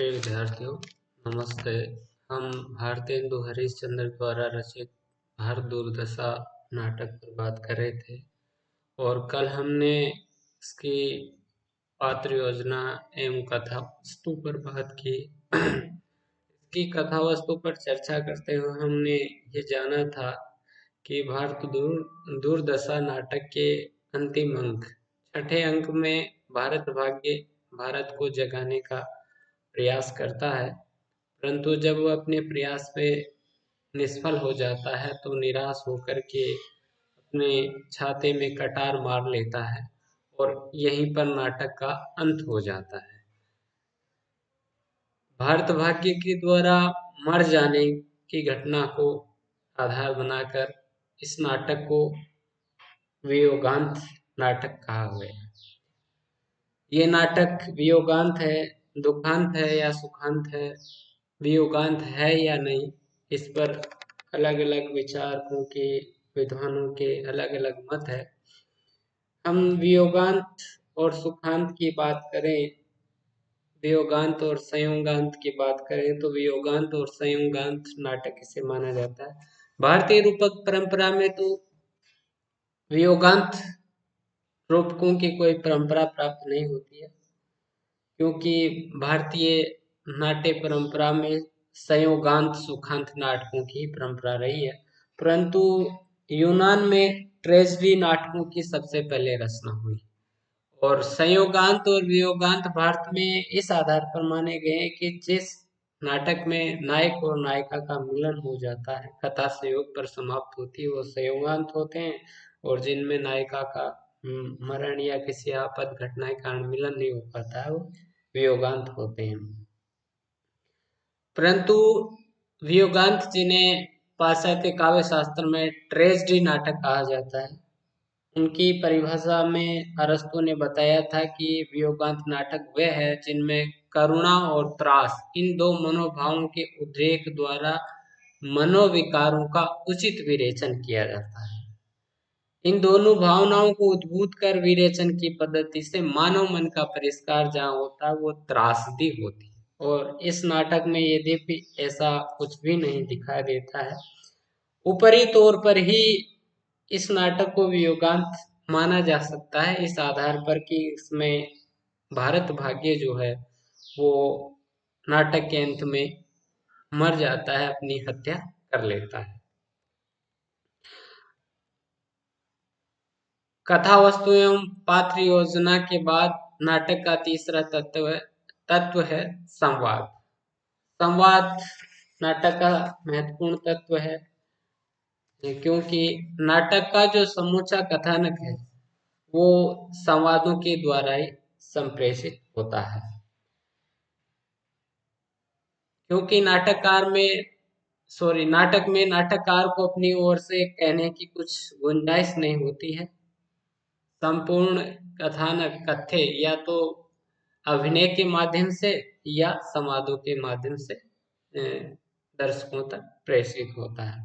प्रिय विद्यार्थियों, नमस्ते। हम भारतेंदु हरिश्चंद्र द्वारा रचित भारत दुर्दशा नाटक पर बात कर रहे थे और कल हमने इसकी पात्र योजना एवं कथा वस्तु पर बात की। इसकी कथा वस्तु पर चर्चा करते हुए हमने ये जाना था कि दुर्दशा नाटक के अंतिम अंक छठे अंक में भारत भाग्य भारत को जगाने का प्रयास करता है, परंतु जब वह अपने प्रयास पे निष्फल हो जाता है तो निराश होकर के अपने छाते में कटार मार लेता है और यहीं पर नाटक का अंत हो जाता है। भारत भाग्य के द्वारा मर जाने की घटना को आधार बनाकर इस नाटक को वियोगांत नाटक कहा गया। ये नाटक वियोगांत है, दुखांत है या सुखांत है, वियोगांत है या नहीं, इस पर अलग अलग विचारकों के विद्वानों के अलग अलग मत है। हम वियोगांत और सुखांत की बात करें, वियोगांत और संयोगांत की बात करें तो वियोगांत और संयोगांत नाटक इसे माना जाता है। भारतीय रूपक परंपरा में तो वियोगांत रूपकों की कोई परंपरा प्राप्त नहीं होती है, क्योंकि भारतीय नाट्य परंपरा में संयोगांत सुखांत नाटकों की परंपरा रही है, परंतु यूनान में ट्रेजेडी नाटकों की सबसे पहले रचना हुई और संयोगांत और वियोगांत भारत में इस आधार पर माने गए हैं कि जिस नाटक में नायक और नायिका का मिलन हो जाता है, कथा संयोग पर समाप्त होती है, वो संयोगांत होते हैं, और जिनमें नायिका का मरण या किसी आपद घटना के कारण मिलन नहीं हो पाता है, वो वियोगांत होते हैं। परंतु वियोगांत जिन्हें पाश्चात्य काव्य शास्त्र में ट्रेजेडी नाटक कहा जाता है, उनकी परिभाषा में अरस्तु ने बताया था कि वियोगांत नाटक वे है जिनमें करुणा और त्रास इन दो मनोभावों के उद्रेक द्वारा मनोविकारों का उचित विरेचन किया जाता है। इन दोनों भावनाओं को उद्भूत कर विरेचन की पद्धति से मानव मन का परिष्कार जहाँ होता है वो त्रासदी होती है, और इस नाटक में यद्यपि ऐसा कुछ भी नहीं दिखाई देता है, ऊपरी तौर पर ही इस नाटक को वियोगांत माना जा सकता है, इस आधार पर कि इसमें भारत भाग्य जो है वो नाटक के अंत में मर जाता है, अपनी हत्या कर लेता है। कथा वस्तु एवं पात्र योजना के बाद नाटक का तीसरा तत्व है संवाद। संवाद नाटक का महत्वपूर्ण तत्व है, क्योंकि नाटक का जो समूचा कथानक है वो संवादों के द्वारा ही संप्रेषित होता है, क्योंकि नाटक में नाटककार को अपनी ओर से कहने की कुछ गुंजाइश नहीं होती है। संपूर्ण कथानक कथ्य या तो अभिनय के माध्यम से या संवादों के माध्यम से दर्शकों तक प्रेषित होता है।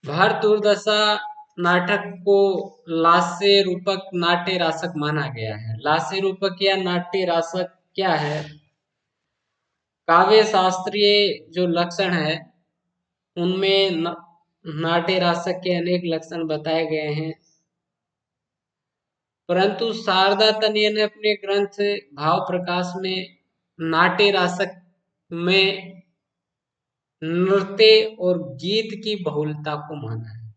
भारत दुर्दशा नाटक को लास्य रूपक नाट्य रासक माना गया है। लास्य रूपक या नाट्य रासक क्या है? काव्य शास्त्रीय जो लक्षण है उनमें नाट्य रासक के अनेक लक्षण बताए गए हैं, परंतु शारदा तनय ने अपने ग्रंथ भाव प्रकाश में नाट्य रासक में नृत्य और गीत की बहुलता को माना है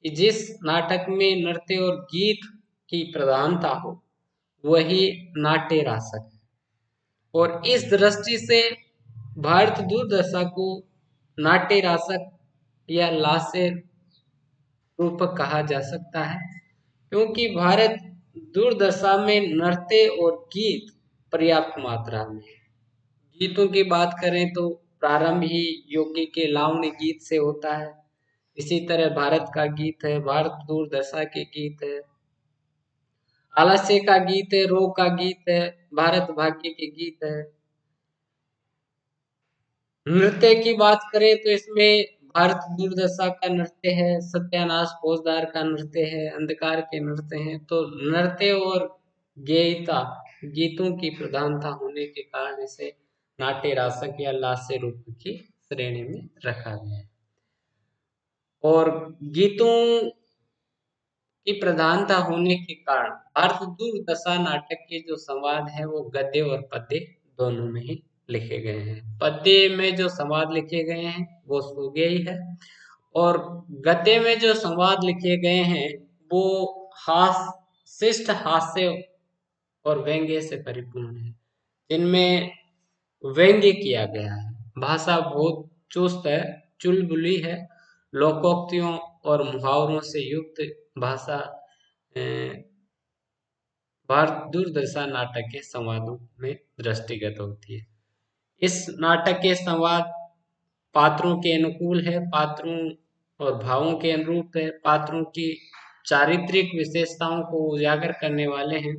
कि जिस नाटक में नृत्य और गीत की प्रधानता हो वही नाट्य रासक है, और इस दृष्टि से भारत दुर्दशा को नाट्य रासक या लास्य रूपक कहा जा सकता है, क्योंकि भारत दुर्दशा में नृत्य और गीत पर्याप्त मात्रा में है। गीतों की बात करें तो प्रारंभ ही योगी के लावणी गीत से होता है, इसी तरह भारत का गीत है, भारत दुर्दशा के गीत है, आलस्य का गीत है, रोग का गीत है, भारत भाग्य के गीत है। नृत्य की बात करें तो इसमें भारत दुर्दशा का नृत्य है, सत्यानाश फौजदार का नृत्य है, अंधकार के नृत्य हैं। तो नृत्य और गेयता गीतों की प्रधानता होने के कारण इसे नाट्य रासक या लास्य रूप की श्रेणी में रखा गया है। और गीतों की प्रधानता होने के कारण अर्थ दुर्दशा नाटक के जो संवाद है वो गद्य और पद्य दोनों में ही लिखे गए हैं। पद्य में जो संवाद लिखे गए हैं वो सुगेय है, और गद्य में जो संवाद लिखे गए हैं वो शिष्ट हास्य और व्यंग्य से परिपूर्ण है, जिनमें व्यंग्य किया गया है। भाषा बहुत चुस्त है, चुलबुली है, लोकोक्तियों और मुहावरों से युक्त भाषा भारत दूरदर्शन नाटक के संवादों में दृष्टिगत होती है। इस नाटक के संवाद पात्रों के अनुकूल है, पात्रों और भावों के अनुरूप है, पात्रों की चारित्रिक विशेषताओं को उजागर करने वाले हैं।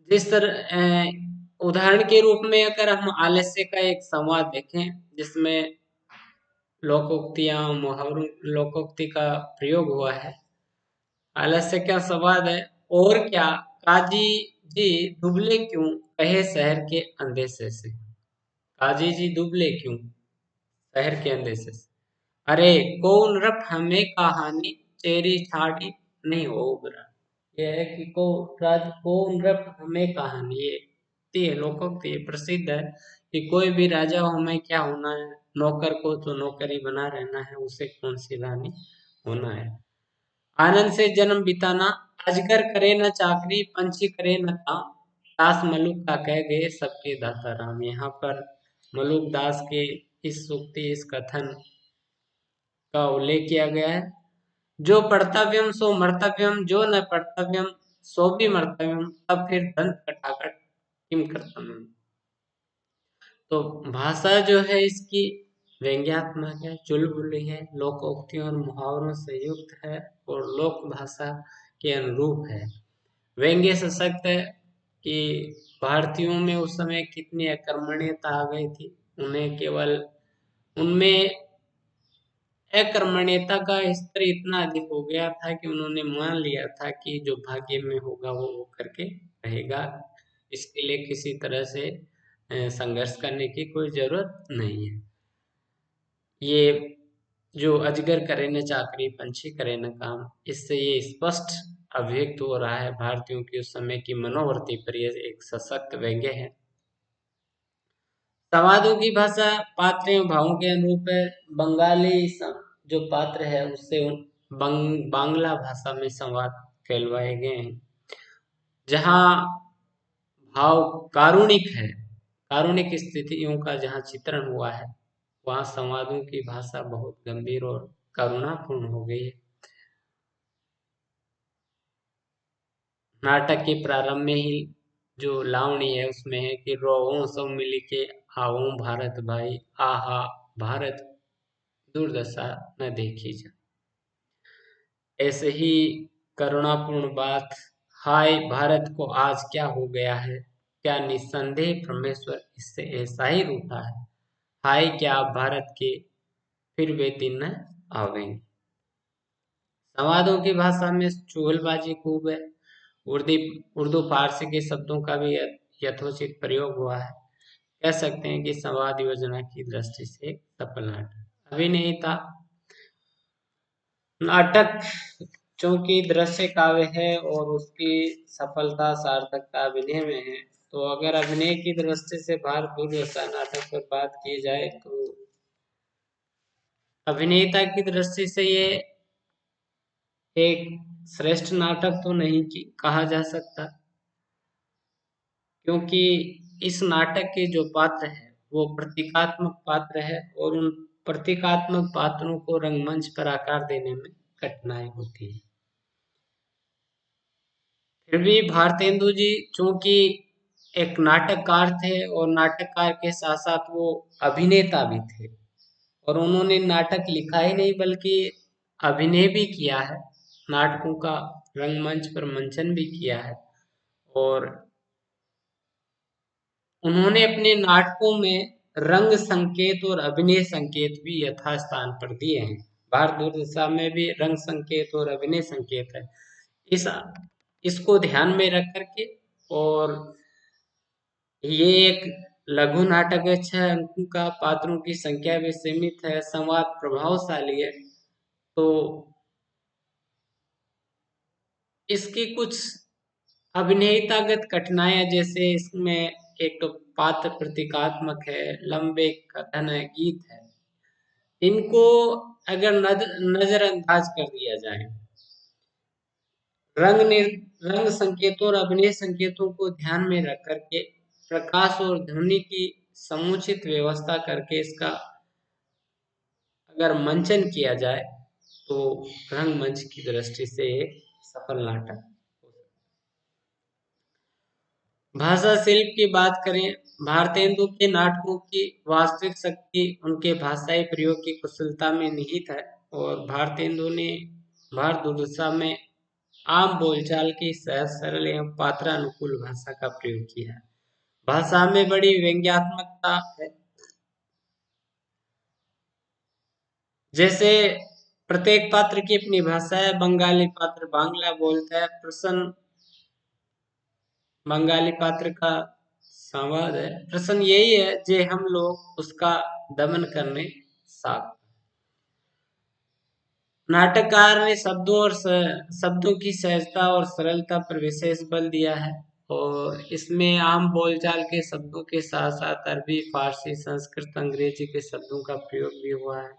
जिस तरह उदाहरण के रूप में अगर हम आलस्य का एक संवाद देखें जिसमें लोकोक्तियां मुहावरों लोकोक्ति का प्रयोग हुआ है। आलस्य का संवाद है, और क्या काजी जी दुबले क्यों कहे शहर के अंदेशे से। काजी जी दुबले क्यों शहर के अंदेशे से। अरे कौन रफ हमें कहानी तेरी छाड़ी नहीं हो उबरा। यह है कि कौन रफ हमें कहानी, ये लोकोक्ति प्रसिद्ध है कि कोई भी राजा हो हमें क्या होना है, नौकर को तो नौकरी बना रहना है, उसे कौन सी रानी होना है। आनंद से जन्म बिताना, अजगर करे न चाकरी पंछी करे न काम, दास मलुक का कह गए सबके दाता राम। यहाँ पर मलुक दास के इस सूक्ति इस कथन का उल्लेख किया गया है। जो पढ़तव्यम सो मर्तव्यम, जो न पढ़तव्यम सो भी मर्तव्यम, तब फिर दंत कटाकट किम कर्तव्यम। तो भाषा जो है इसकी व्यंग्यात्मक है, चुलबुली है, लोकोक्तियों और मुहावरों से युक्त है और लोक भाषा के अनुरूप है। व्यंग्य सशक्त है कि भारतीयों में उस समय कितनी अकर्मण्यता आ गई थी। उन्हें केवल उनमें अकर्मण्यता का स्तर इतना अधिक हो गया था कि उन्होंने मान लिया था कि जो भाग्य में होगा वो करके रहेगा, इसके लिए किसी तरह से संघर्ष करने की कोई जरूरत नहीं है। ये जो अजगर करे न चाकरी पंछी करे न काम, इससे ये स्पष्ट अभिव्यक्त हो रहा है भारतीयों की उस समय की मनोवृत्ति पर ये एक सशक्त व्यंग्य है। संवादों की भाषा पात्र एवं भावों के अनुरूप है। बंगाली जो पात्र है उससे बांग्ला भाषा में संवाद कहलवाए गए हैं, जहाँ भाव कारुणिक है, कारुणिक स्थितियों का जहाँ चित्रण हुआ है वहाँ संवादों की भाषा बहुत गंभीर और करुणापूर्ण हो गई है। नाटक के प्रारंभ में ही जो लावणी है उसमें है कि रोवो सब मिली के आओ भारत भाई, आहा भारत दुर्दशा न देखी जा। ऐसे ही करुणापूर्ण बात, हाय भारत को आज क्या हो गया है, क्या निस्संदेह परमेश्वर इससे ऐसा ही रूठा है, हाय क्या भारत के फिर वे दिन न आवेंगे। संवादों की भाषा में चुगलबाजी खूब है। उर्दू फारसी के शब्दों का भी यथोचित प्रयोग हुआ है। कह सकते हैं कि संवाद योजना की दृष्टि से सफल नाटक। अभिनेता नाटक चूंकि दृश्य काव्य है और उसकी सफलता सार्थकता अभिनय में है, तो अगर अभिनय की दृष्टि से भारत दूरदर्शन नाटक पर बात की जाए तो अभिनेता की दृष्टि से ये एक श्रेष्ठ नाटक तो नहीं कहा जा सकता, क्योंकि इस नाटक के जो पात्र है वो प्रतीकात्मक पात्र है और उन प्रतीकात्मक पात्रों को रंगमंच पर आकार देने में कठिनाई होती है। फिर भी भारतेंदु जी चूंकि एक नाटककार थे और नाटककार के साथ साथ वो अभिनेता भी थे, और उन्होंने नाटक लिखा ही नहीं बल्कि अभिनय भी किया है, नाटकों का रंगमंच पर मंचन भी किया है, और उन्होंने अपने नाटकों में रंग संकेत और अभिनय संकेत भी यथास्थान पर दिए हैं। भारत दूरदर्शन में भी रंग संकेत और अभिनय संकेत है। इस इसको ध्यान में रख करके, और ये एक लघु नाटक है, 6 अंकों का, पात्रों की संख्या भी सीमित है, संवाद प्रभावशाली है। तो इसकी कुछ अभिनेतागत कठिनाइयां, जैसे इसमें एक तो पात्र प्रतीकात्मक है, लंबे कथन है, गीत है, इनको अगर नजरअंदाज कर दिया जाए, रंग संकेतों और अभिनय संकेतों को ध्यान में रख करके, प्रकाश और ध्वनि की समुचित व्यवस्था करके इसका अगर मंचन किया जाए, तो रंगमंच की दृष्टि से एक सफल नाटक। भाषा शिल्प की बात करें, भारतेंदु के नाटकों की वास्तविक शक्ति उनके भाषाई प्रयोग की कुशलता में निहित है। और भारतेंदु ने भारत दुर्दशा में आम बोलचाल की सहज सरल एवं पात्रानुकूल भाषा का प्रयोग किया है। भाषा में बड़ी व्यंग्यात्मकता है। जैसे प्रत्येक पात्र की अपनी भाषा है। बंगाली पात्र बांग्ला बोलता है, प्रसन्न बंगाली पात्र का संवाद है, प्रश्न यही है जे हम लोग उसका दमन करने साथ। नाटककार ने शब्दों की सहजता और सरलता पर विशेष बल दिया है। और इसमें आम बोलचाल के शब्दों के साथ साथ अरबी, फारसी, संस्कृत, अंग्रेजी के शब्दों का प्रयोग भी हुआ है।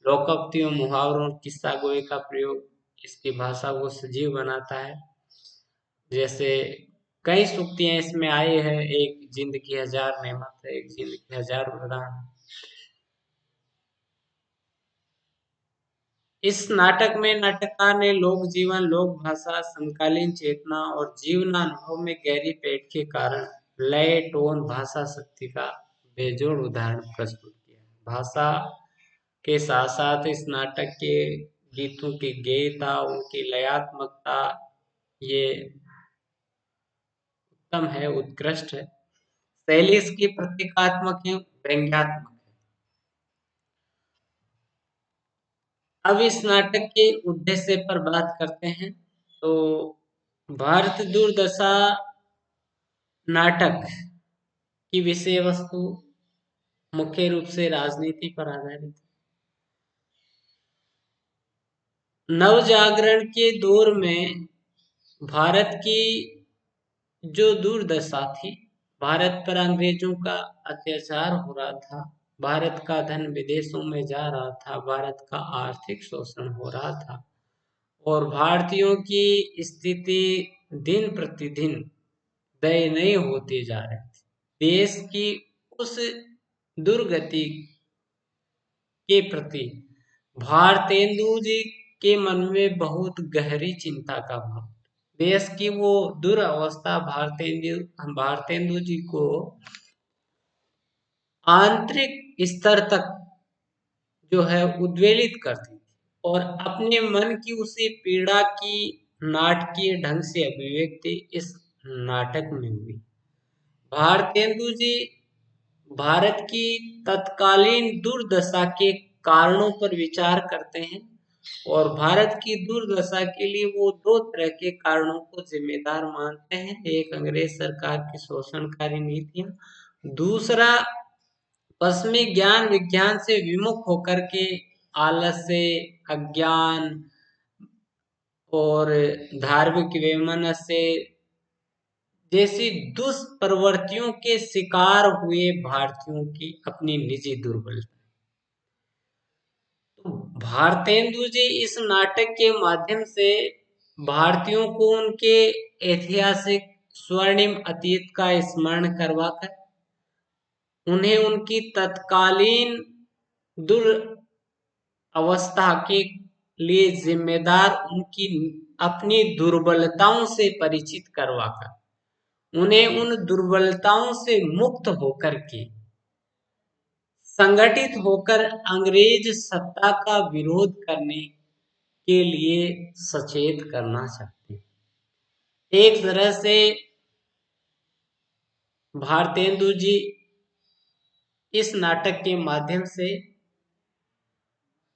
लोकोक्तियों, मुहावरों, किस्सा गोई का प्रयोग इसकी भाषा को सजीव बनाता है। जैसे कई सूक्तियां इसमें आई है, एक जिंद की हजार नेमत है, एक जिंद की हजार वरदान। इस नाटक में नाटककार ने लोक जीवन, लोक भाषा, समकालीन चेतना और जीवनानुभव में गहरी पैठ के कारण लय, टोन, भाषा शक्ति का बेजोड़ उदाहरण प्रस्तुत किया है। भाषा के साथ साथ इस नाटक के गीतों की गेयता, उनकी लयात्मकता, ये उत्तम है, उत्कृष्ट है। शैली इसकी प्रतीकात्मक है, व्यंग्यात्मक है। अब इस नाटक के उद्देश्य पर बात करते हैं। तो भारत दुर्दशा नाटक की विषय वस्तु मुख्य रूप से राजनीति पर आधारित है। नवजागरण के दौर में भारत की जो दुर्दशा थी, भारत पर अंग्रेजों का अत्याचार हो रहा था, भारत का धन विदेशों में जा रहा था, भारत का आर्थिक शोषण हो रहा था, और भारतीयों की स्थिति दिन प्रतिदिन दयनीय होती जा रही थी। देश की उस दुर्गति के प्रति भारतेंदु जी के मन में बहुत गहरी चिंता का भाव। देश की वो दुर्अवस्था भारतेंदु जी को आंतरिक स्तर तक जो है उद्वेलित करती थी, और अपने मन की उसी पीड़ा की नाटकीय ढंग से अभिव्यक्ति इस नाटक में हुई। भारतेंदु जी भारत की तत्कालीन दुर्दशा के कारणों पर विचार करते हैं, और भारत की दुर्दशा के लिए वो दो तरह के कारणों को जिम्मेदार मानते हैं। एक अंग्रेज सरकार की शोषणकारी नीतियां, दूसरा पश्चिमी ज्ञान विज्ञान से विमुख होकर के आलस्य, अज्ञान और धार्मिक वैमनस्य जैसी दुष्प्रवृत्तियों के शिकार हुए भारतीयों की अपनी निजी दुर्बलता। तो भारतेंदु जी इस नाटक के माध्यम से भारतीयों को उनके ऐतिहासिक स्वर्णिम अतीत का स्मरण करवाकर उन्हें उनकी तत्कालीन दुर्अवस्था के लिए जिम्मेदार उनकी अपनी दुर्बलताओं से परिचित करवाकर उन्हें उन दुर्बलताओं से मुक्त होकर के संगठित होकर अंग्रेज सत्ता का विरोध करने के लिए सचेत करना चाहते हैं। एक तरह से भारतेंदु जी इस नाटक के माध्यम से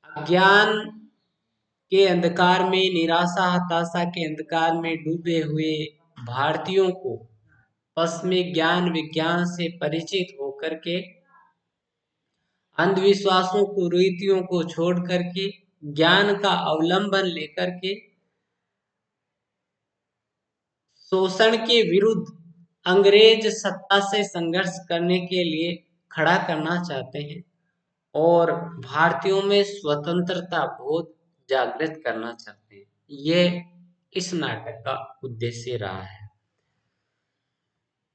अज्ञान के अंधकार में, निराशा हताशा के अंधकार में डूबे हुए भारतीयों को पश्चिमी ज्ञान विज्ञान से परिचित होकर के अंधविश्वासों को, रीतियों को छोड़ करके ज्ञान का अवलंबन लेकर के शोषण के विरुद्ध अंग्रेज सत्ता से संघर्ष करने के लिए खड़ा करना चाहते हैं और भारतीयों में स्वतंत्रता बोध जागृत करना चाहते हैं। ये इस नाटक का उद्देश्य रहा है।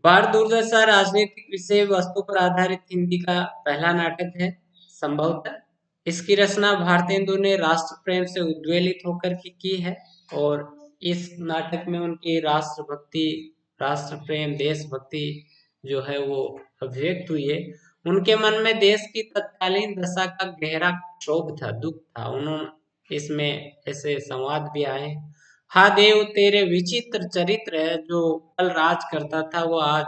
भारत दूरदर्शन राजनीतिक विषय वस्तु पर आधारित हिंदी का पहला नाटक है संभवतः। इसकी रचना भारतेंदु ने राष्ट्र प्रेम से उद्वेलित होकर के की है और इस नाटक में उनकी राष्ट्रभक्ति, राष्ट्र प्रेम, देशभक्ति जो है वो अभिव्यक्त हुई है। उनके मन में देश की तत्कालीन दशा का गहरा क्षोभ था, दुख था। उन्होंने इसमें ऐसे संवाद भी आए, हा देव तेरे विचित्र चरित्र है, जो कल राज करता था वो आज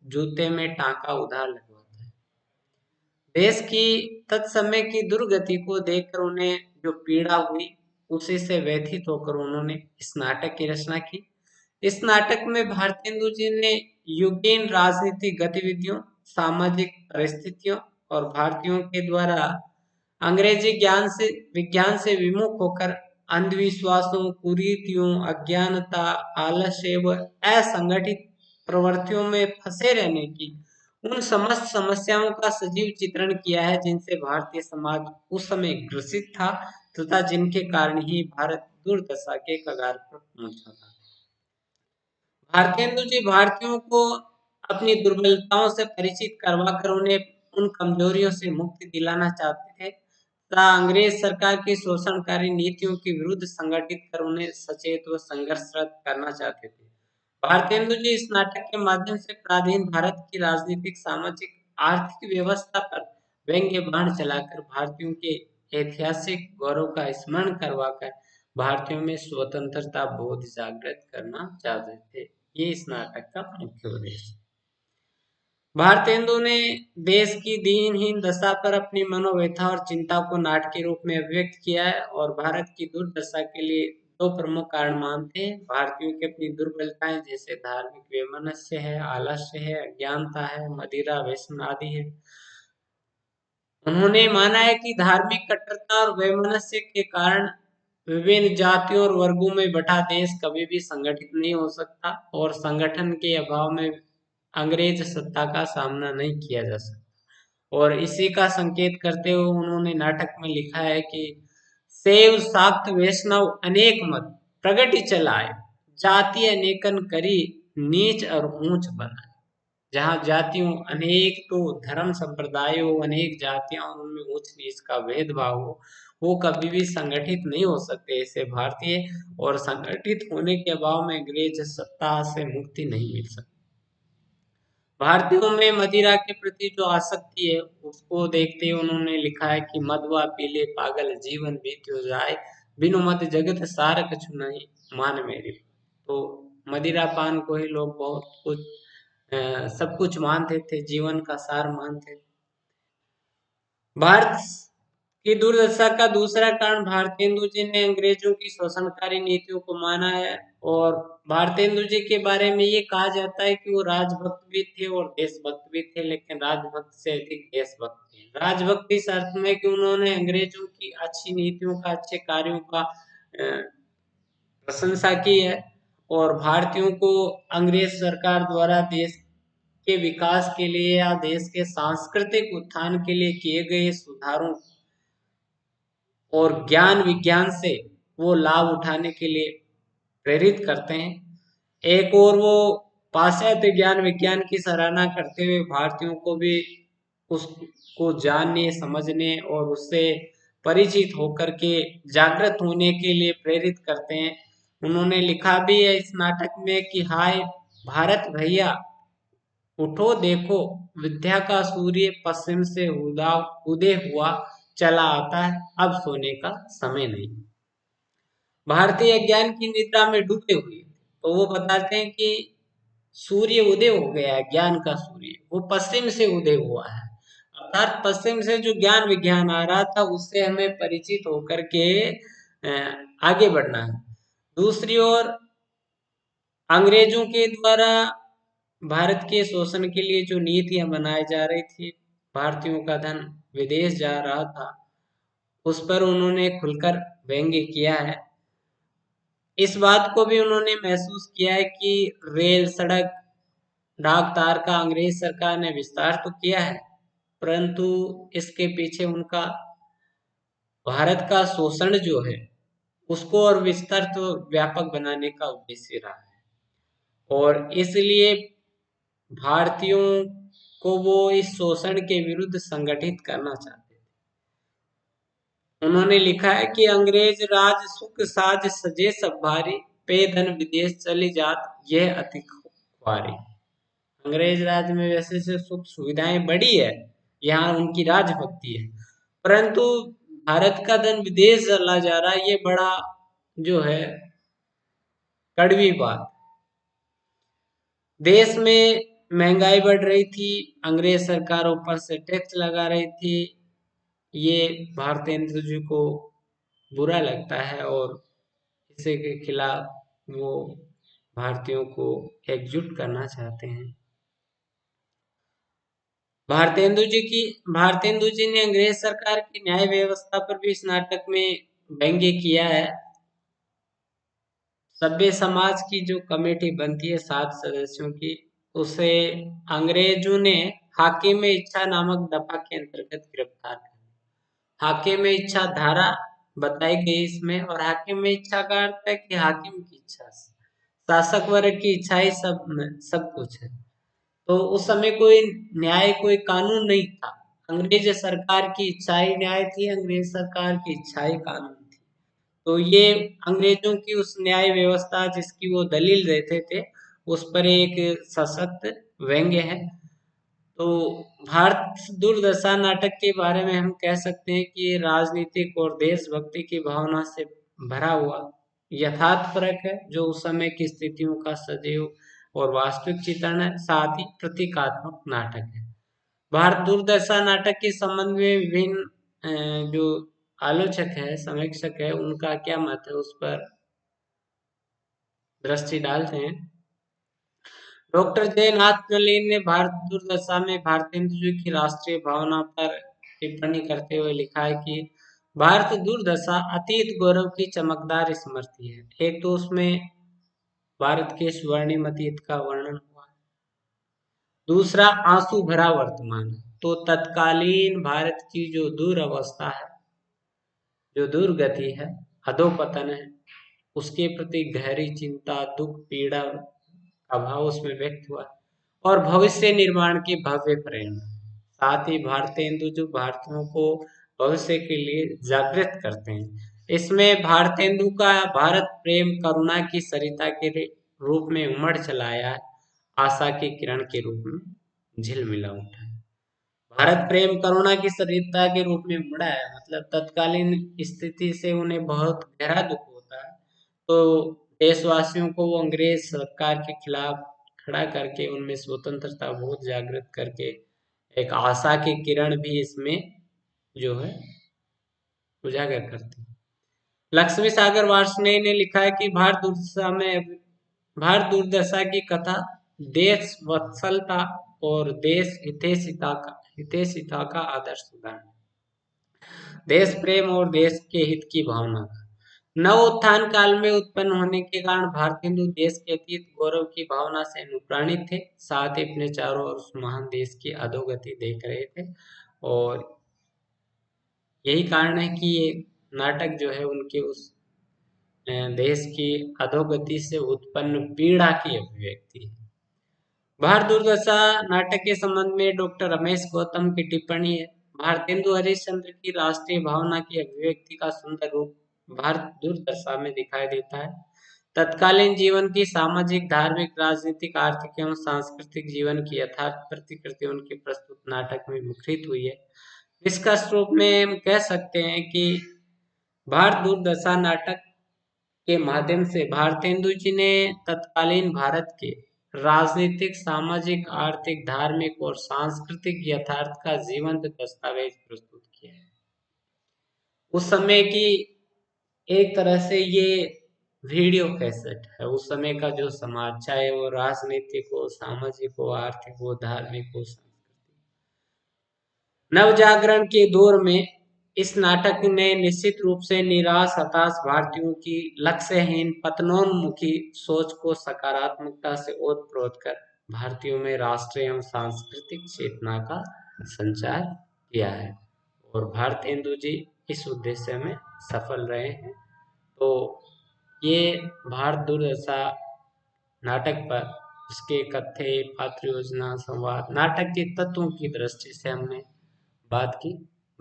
जूते में टांका उधार लगवाता है। देश की तत्समय की दुर्गति को देखकर उन्हें जो पीड़ा हुई उसी से व्यथित होकर उन्होंने इस नाटक की रचना की। इस नाटक में भारतेंदु जी ने युगीन राजनीतिक गतिविधियों, सामाजिक परिस्थितियों और भारतीयों के द्वारा अंग्रेजी ज्ञान से विज्ञान से विमुख होकर अंधविश्वासों, कुरीतियों, अज्ञानता, आलस्य व असंगठित प्रवृत्तियों में फंसे रहने की उन समस्त समस्याओं का सजीव चित्रण किया है जिनसे भारतीय समाज उस समय ग्रसित था तथा जिनके कारण ही भारत दुर्दशा के कगार पर पहुंचा था। भारतेंदु जी भारतीयों को अपनी दुर्बलताओं से परिचित करवाकर उन्हें उन कमजोरियों से मुक्ति दिलाना चाहते थे तथा अंग्रेज सरकार की शोषणकारी नीतियों के विरुद्ध संगठित कर उन्हें सचेत व संघर्षरत करना चाहते थे। भारतेंदु जी इस नाटक के माध्यम से पराधीन भारत की राजनीतिक, सामाजिक, आर्थिक व्यवस्था पर व्यंग्य बाण चलाकर भारतीयों के ऐतिहासिक गौरव का स्मरण करवाकर भारतीयों में स्वतंत्रता बोध जागृत करना चाहते थे। ये इस नाटक का मुख्य उद्देश्य। भारतेंदु ने देश की दीनहीन दशा पर अपनी मनोव्यथा और चिंता को नाटकीय रूप में अभिव्यक्त किया है और भारत की दुर्दशा के लिए दो प्रमुख कारण मानते हैं। भारतीयों की अपनी दुर्बलताएं जैसे धार्मिक वैमनस्य है, आलस्य है, अज्ञानता है, मदिरा व्यसन आदि है। उन्होंने माना है कि धार्मिक कट्टरता और वैमनस्य के कारण विभिन्न जातियों और वर्गों में बटा देश कभी भी संगठित नहीं हो सकता और संगठन के अभाव में अंग्रेज सत्ता का सामना नहीं किया जा सकता। और इसी का संकेत करते हुए उन्होंने नाटक में लिखा है कि सेव साक्त वैष्णव अनेक मत प्रगति चलाए, जाति अनेकन करी नीच और ऊंच बनाए। जहाँ जातियों अनेक, तो धर्म संप्रदायों अनेक जातियां और उनमें ऊंच नीच का भेदभाव हो, वो कभी भी संगठित नहीं हो सकते ऐसे भारतीय, और संगठित होने के अभाव में अंग्रेज सत्ता से मुक्ति नहीं मिल सकती। भारतीयों में मदिरा के प्रति जो आसक्ति है उसको देखते हुए उन्होंने लिखा है कि मदवा पीले पागल जीवन बीत्यो जाए, बिनु मद जगत सार कछु नहीं मान मेरी। तो मदिरा पान को ही लोग बहुत कुछ सब कुछ मानते थे, जीवन का सार मानते थे। भारत की दुर्दशा का दूसरा कारण भारतेंदु जी ने अंग्रेजों की शोषणकारी नीतियों को माना है और भारतेंदु जी के बारे में ये कहा जाता है कि वो राजभक्त भी थे और देशभक्त भी थे, लेकिन राजभक्त से अधिक देशभक्त थे। राजभक्त इस अर्थ में कि उन्होंने अंग्रेजों की अच्छी नीतियों का, अच्छे कार्यों का प्रशंसा की है और भारतीयों को अंग्रेज सरकार द्वारा देश के विकास के लिए या देश के सांस्कृतिक उत्थान के लिए किए गए सुधारों और ज्ञान विज्ञान से वो लाभ उठाने के लिए प्रेरित करते हैं। एक और वो पाश्चात्य ज्ञान विज्ञान की सराहना करते हुए भारतीयों को भी उसको जानने, समझने और उससे परिचित होकर के जागृत होने के लिए प्रेरित करते हैं। उन्होंने लिखा भी है इस नाटक में कि हाय भारत भैया उठो देखो, विद्या का सूर्य पश्चिम से उदय हुआ चला आता है, अब सोने का समय नहीं। भारतीय ज्ञान की निद्रा में डूबे हुए तो वो बताते हैं कि सूर्य उदय हो गया है, ज्ञान का सूर्य वो पश्चिम से उदय हुआ है, अर्थात पश्चिम से जो ज्ञान विज्ञान आ रहा था उससे हमें परिचित होकर के आगे बढ़ना है। दूसरी ओर अंग्रेजों के द्वारा भारत के शोषण के लिए जो नीतियां बनाई जा रही थी, भारतीयों का धन विदेश जा रहा था, उस पर उन्होंने खुलकर व्यंग्य किया है। इस बात को भी उन्होंने महसूस किया है कि रेल, सड़क, डाक तार का अंग्रेज सरकार ने विस्तार तो किया है, परंतु इसके पीछे उनका भारत का शोषण जो है उसको और विस्तृत तो व्यापक बनाने का उद्देश्य रहा है। और इसलिए भारतीयों को वो इस शोषण के विरुद्ध संगठित करना चाहते थे। उन्होंने लिखा है कि अंग्रेज राज सुख साज सजे सब भारी, पे धन विदेश चली जात यह अति ख्वारी। अंग्रेज राज में वैसे से सुख सुविधाएं बड़ी है, यहाँ उनकी राजभक्ति है, परंतु भारत का धन विदेश चला जा रहा है, ये बड़ा जो है कड़वी बात। देश में महंगाई बढ़ रही थी, अंग्रेज सरकार ऊपर से टैक्स लगा रही थी, ये भारतेंद्र जी को बुरा लगता है और इसी के खिलाफ वो भारतीयों को एकजुट करना चाहते हैं। भारतेंदु जी ने अंग्रेज सरकार की न्याय व्यवस्था पर भी इस नाटक में व्यंग्य किया है। सभ्य समाज की जो कमेटी बनती है 7 सदस्यों की, उसे अंग्रेजों ने हाकिम इच्छा नामक दफा के अंतर्गत गिरफ्तार कर। हाकिम इच्छा धारा बताई गई इसमें, और हाकिम इच्छा का अर्थ है कि हाकिम की इच्छा से, शासक वर्ग की इच्छा ही सब कुछ है। तो उस समय कोई न्याय, कोई कानून नहीं था। अंग्रेज सरकार की इच्छा ही न्याय थी, अंग्रेज सरकार की इच्छा ही कानून थी। तो ये अंग्रेजों की उस न्याय व्यवस्था जिसकी वो दलील देते थे, उस पर एक सशक्त व्यंग्य है। तो भारत दुर्दशा नाटक के बारे में हम कह सकते हैं कि ये राजनीतिक और देशभक्ति की भावना से भरा हुआ यथार्थ फर्क है, जो उस समय की स्थितियों का सजीव और वास्तविक चित्रण है, साथ ही प्रतीकात्मक नाटक है। भारत दुर्दशा नाटक के संबंध में विभिन्न जो आलोचक है, समीक्षक है, उनका क्या मत है उस पर दृष्टि डालते हैं। डॉक्टर जयनाथ प्रलीन ने भारत दुर्दशा में भारतेंदु जी की राष्ट्रीय भावना पर टिप्पणी करते हुए लिखा है कि भारत दुर्दशा अतीत गौरव की चमकदार स्मृति है। एक तो उसमें भारत के स्वर्णिम अतीत का वर्णन हुआ, दूसरा आंसू भरा वर्तमान है। तो तत्कालीन भारत की जो दुर्अवस्था है, जो दुर्गति है, अधोपतन है, उसके प्रति गहरी चिंता, दुख, पीड़ा का भाव उसमें व्यक्त हुआ, और भविष्य निर्माण की भव्य प्रेरणा। साथ ही भारतेंदु जो भारतीयों को भविष्य के लिए जागृत करते हैं। इसमें भारतेंदु का भारत प्रेम करुणा की सरिता के रूप में उमड़ चला आया है, आशा की किरण के रूप में झिलमिला उठा है। भारत प्रेम करुणा की सरिता के रूप में उमड़ा है, मतलब तत्कालीन स्थिति से उन्हें बहुत गहरा दुख होता है। तो देशवासियों को वो अंग्रेज सरकार के खिलाफ खड़ा करके उनमें स्वतंत्रता बोध जागृत करके एक आशा की किरण भी इसमें जो है उजागर करती है। लक्ष्मी सागर वार्ष्णेय ने लिखा है कि भारत दुर्दशा की कथा देश वत्सलता और देश हितैषिता का आदर्श उदाहरण, देश प्रेम और देश के हित की भावना का नव उत्थान काल में उत्पन्न होने के कारण भारतीय देश के अतीत गौरव की भावना से अनुप्राणित थे, साथ ही अपने चारों ओर उस महान देश की अधोगति देख रहे थे। और यही कारण है कि ये नाटक जो है उनके उस देश की अधोगति से उत्पन्न पीड़ा की अभिव्यक्ति है। भारत दुर्दशा नाटक के संबंध में डॉक्टर रमेश गौतम की टिप्पणी है। भारतेंदु हरिश्चंद्र की राष्ट्रीय भावना की अभिव्यक्ति का सुंदर रूप भारत दुर्दशा में दिखाई देता है। तत्कालीन जीवन की सामाजिक, धार्मिक, राजनीतिक, आर्थिक एवं सांस्कृतिक जीवन की यथार्थ प्रतिकृति उनके प्रस्तुत नाटक में मुखरित हुई है। निष्कर्ष रूप में हम कह सकते हैं कि भारत दुर्दशा नाटक के माध्यम से भारतेंदु जी ने तत्कालीन भारत के राजनीतिक, सामाजिक, आर्थिक, धार्मिक और सांस्कृतिक यथार्थ का जीवंत दस्तावेज प्रस्तुत किया है। उस समय की एक तरह से ये वीडियो कैसेट है उस समय का जो समाज, चाहे वो राजनीतिक हो, सामाजिक हो, आर्थिक हो, धार्मिक हो, नवजागरण के दौर में इस नाटक ने निश्चित रूप से निराश हताश भारतीयों की लक्ष्यहीन पतनोन्मुखी सोच को सकारात्मकता से ओतप्रोत कर भारतीयों में राष्ट्रीय एवं सांस्कृतिक चेतना का संचार किया है और भारत हिंदू जी इस उद्देश्य में सफल रहे हैं। तो ये भारत दुर्दशा नाटक पर उसके कथ्य पात्र योजना संवाद नाटक के तत्वों की दृष्टि से हमने बात की।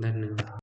धन्यवाद।